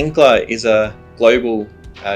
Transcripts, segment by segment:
Hinkler is a global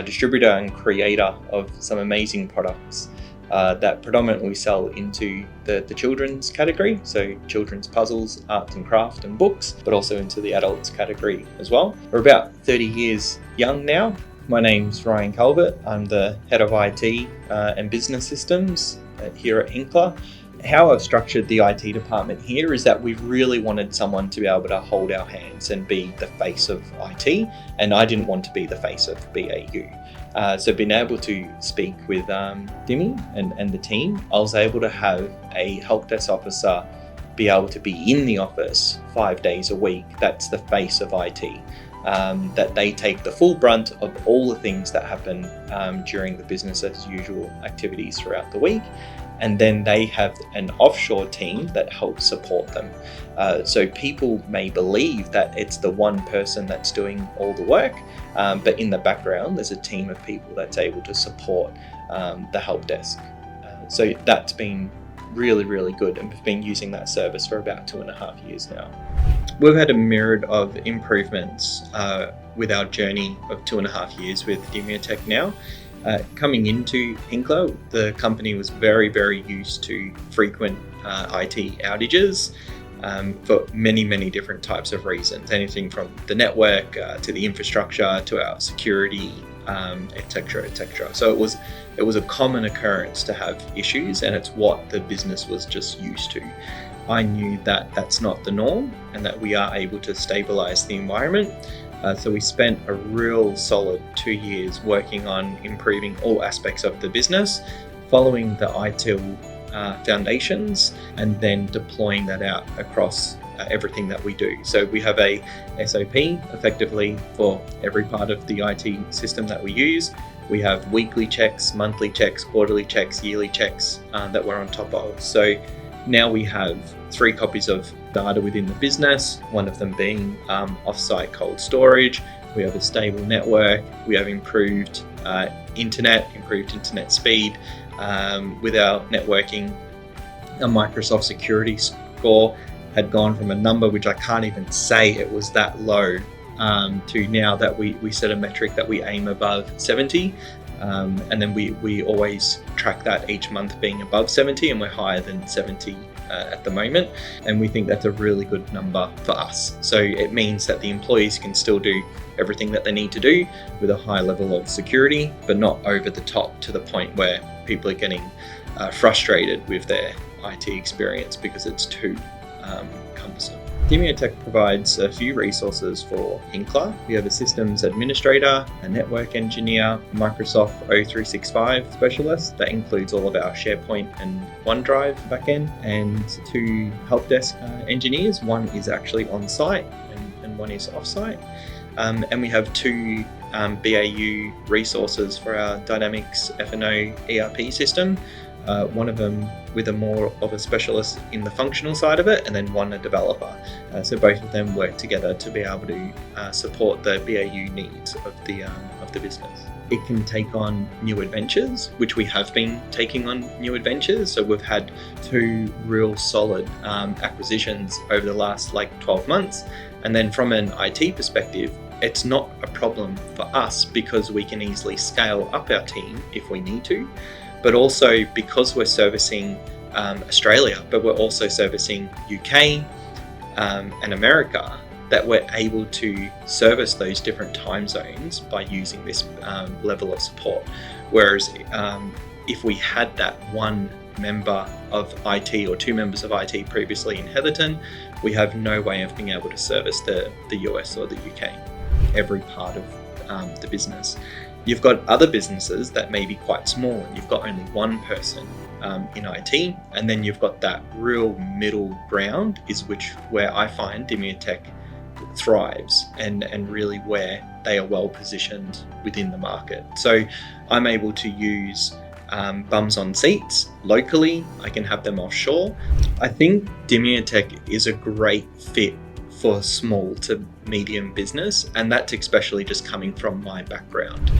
distributor and creator of some amazing products that predominantly sell into the children's category, so children's puzzles, arts and craft and books, but also into the adults category as well. We're about 30 years young now. My name's Ryan Calvert. I'm the head of IT and business systems here at Hinkler. How I've structured the IT department here is that we've really wanted someone to be able to hold our hands and be the face of IT, and I didn't want to be the face of BAU. So being able to speak with Dimiya and the team, I was able to have a help desk officer be able to be in the office 5 days a week. That's the face of IT. That they take the full brunt of all the things that happen during the business as usual activities throughout the week. And then they have an offshore team that helps support them. So people may believe that it's the one person that's doing all the work, but in the background, there's a team of people that's able to support the help desk. So that's been really, really good, and we've been using that service for about 2.5 years now. We've had a myriad of improvements with our journey of 2.5 years with Dimiya now. Coming into Hinkler, the company was very, very used to frequent IT outages for many, many different types of reasons. Anything from the network to the infrastructure to our security, etc., etc. So it was a common occurrence to have issues, and it's what the business was just used to. I knew that that's not the norm and that we are able to stabilize the environment. So we spent a real solid 2 years working on improving all aspects of the business, following the ITIL foundations, and then deploying that out across everything that we do. So we have a SOP effectively for every part of the IT system that we use. We have weekly checks, monthly checks, quarterly checks, yearly checks that we're on top of. So now we have 3 copies of data within the business, one of them being off-site cold storage. We have a stable network. We have improved internet speed with our networking. Our Microsoft security score had gone from a number which I can't even say it was that low to now that we set a metric that we aim above 70. And then we always track that each month being above 70, and we're higher than 70 at the moment. And we think that's a really good number for us. So it means that the employees can still do everything that they need to do with a high level of security, but not over the top to the point where people are getting frustrated with their IT experience because it's too cumbersome. Dimiya provides a few resources for Hinkler. We have a systems administrator, a network engineer, Microsoft O365 specialist that includes all of our SharePoint and OneDrive backend, and 2 help desk engineers. One is actually on site and one is off site. And we have 2 BAU resources for our Dynamics F&O ERP system. One of them with a more of a specialist in the functional side of it, and then one a developer. So both of them work together to be able to support the BAU needs of the business. It can take on new adventures, which we have been taking on new adventures. So we've had 2 real solid acquisitions over the last 12 months. And then from an IT perspective, it's not a problem for us because we can easily scale up our team if we need to. But also because we're servicing Australia, but we're also servicing UK and America, that we're able to service those different time zones by using this level of support. Whereas if we had that one member of IT or 2 members of IT previously in Heatherton, we have no way of being able to service the US or the UK, every part of the business. You've got other businesses that may be quite small and you've got only one person in IT, and then you've got that real middle ground where I find Dimiya thrives and really where they are well positioned within the market. So I'm able to use bums on seats locally. I can have them offshore. I think Dimiya is a great fit for small to medium business, and that's especially just coming from my background.